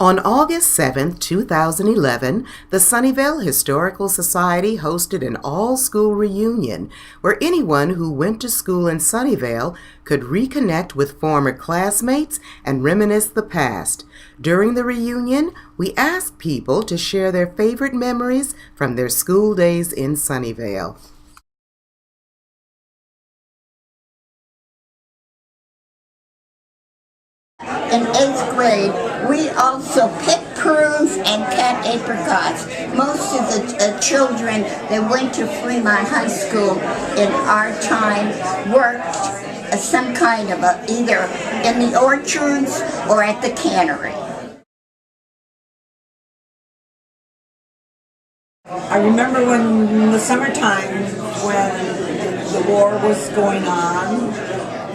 On August 7, 2011, the Sunnyvale Historical Society hosted an all-school reunion where anyone who went to school in Sunnyvale could reconnect with former classmates and reminisce the past. During the reunion, we asked people to share their favorite memories from their school days in Sunnyvale. In 8th grade, we also picked prunes and cut apricots. Most of the children that went to Fremont High School in our time worked some kind of either in the orchards or at the cannery. I remember when in the summertime when the war was going on,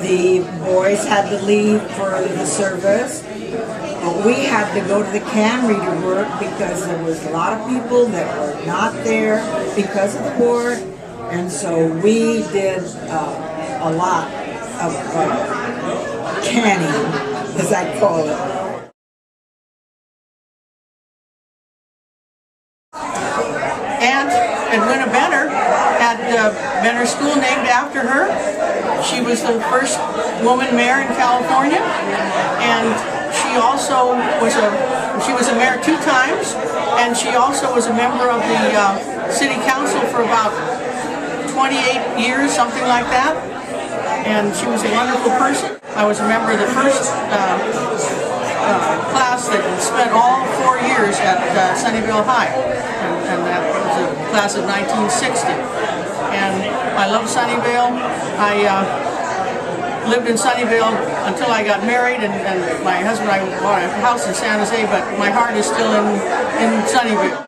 the boys had to leave for the service. We had to go to the cannery to work because there was a lot of people that were not there because of the war, and so we did a lot of canning, as I call it. Aunt Edwina had Benner School named after her. She was the first woman mayor in California, and she also was a mayor 2 times, and she also was a member of the city council for about 28 years, something like that. And she was a wonderful person. I was a member of the first class that spent all 4 years at Sunnyvale High, and that was a class of 1960. And I love Sunnyvale. I lived in Sunnyvale until I got married, and my husband and I bought a house in San Jose, but my heart is still in Sunnyvale.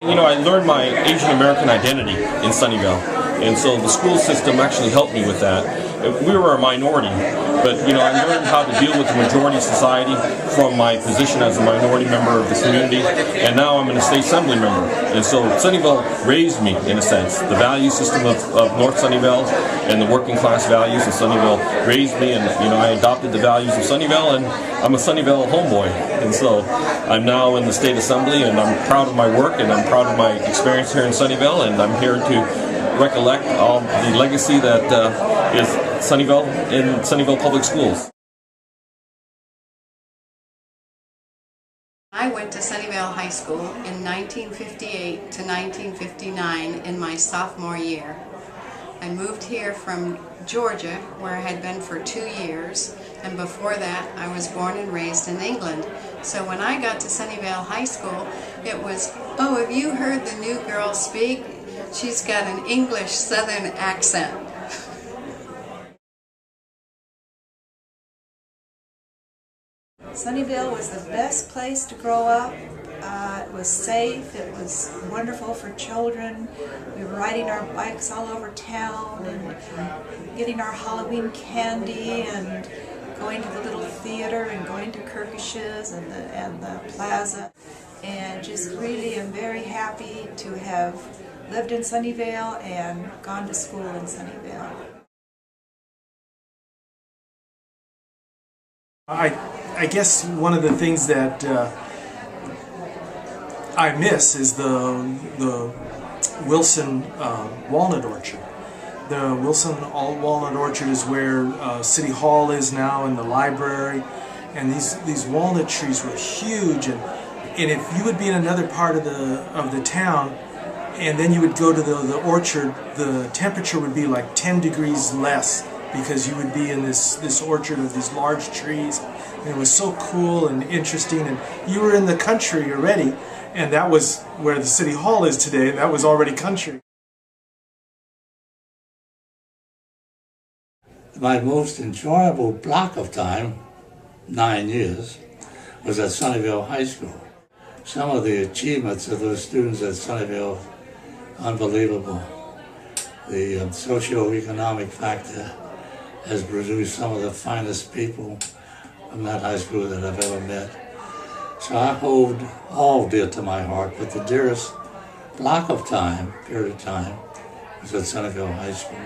You know, I learned my Asian American identity in Sunnyvale, and so the school system actually helped me with that. We were a minority, but you know, I learned how to deal with the majority society from my position as a minority member of the community, and now I'm an state assembly member. And so Sunnyvale raised me, in a sense. The value system of North Sunnyvale and the working class values of Sunnyvale raised me, and you know, I adopted the values of Sunnyvale, and I'm a Sunnyvale homeboy. And so I'm now in the state assembly, and I'm proud of my work, and I'm proud of my experience here in Sunnyvale, and I'm here to recollect all the legacy that is Sunnyvale in Sunnyvale Public Schools. I went to Sunnyvale High School in 1958 to 1959 in my sophomore year. I moved here from Georgia, where I had been for 2 years, and before that I was born and raised in England. So when I got to Sunnyvale High School, it was, "Oh, have you heard the new girl speak? She's got an English Southern accent." Sunnyvale was the best place to grow up. It was safe, it was wonderful for children. We were riding our bikes all over town and getting our Halloween candy and going to the little theater and going to Kirkish's and the plaza. And just really am very happy to have lived in Sunnyvale and gone to school in Sunnyvale. I guess one of the things that I miss is the Wilson Walnut Orchard. The Wilson Walnut Orchard is where City Hall is now, and the library, and these walnut trees were huge, and if you would be in another part of the town, and then you would go to the orchard, the temperature would be like 10 degrees less, because you would be in this orchard of these large trees, and it was so cool and interesting, and you were in the country already, and that was where the City Hall is today, and that was already country. My most enjoyable block of time, 9 years, was at Sunnyvale High School. Some of the achievements of those students at Sunnyvale, unbelievable. The socio-economic factor has produced some of the finest people from that high school that I've ever met. So I hold all dear to my heart, but the dearest block of time, period of time, was at Sunnyvale High School.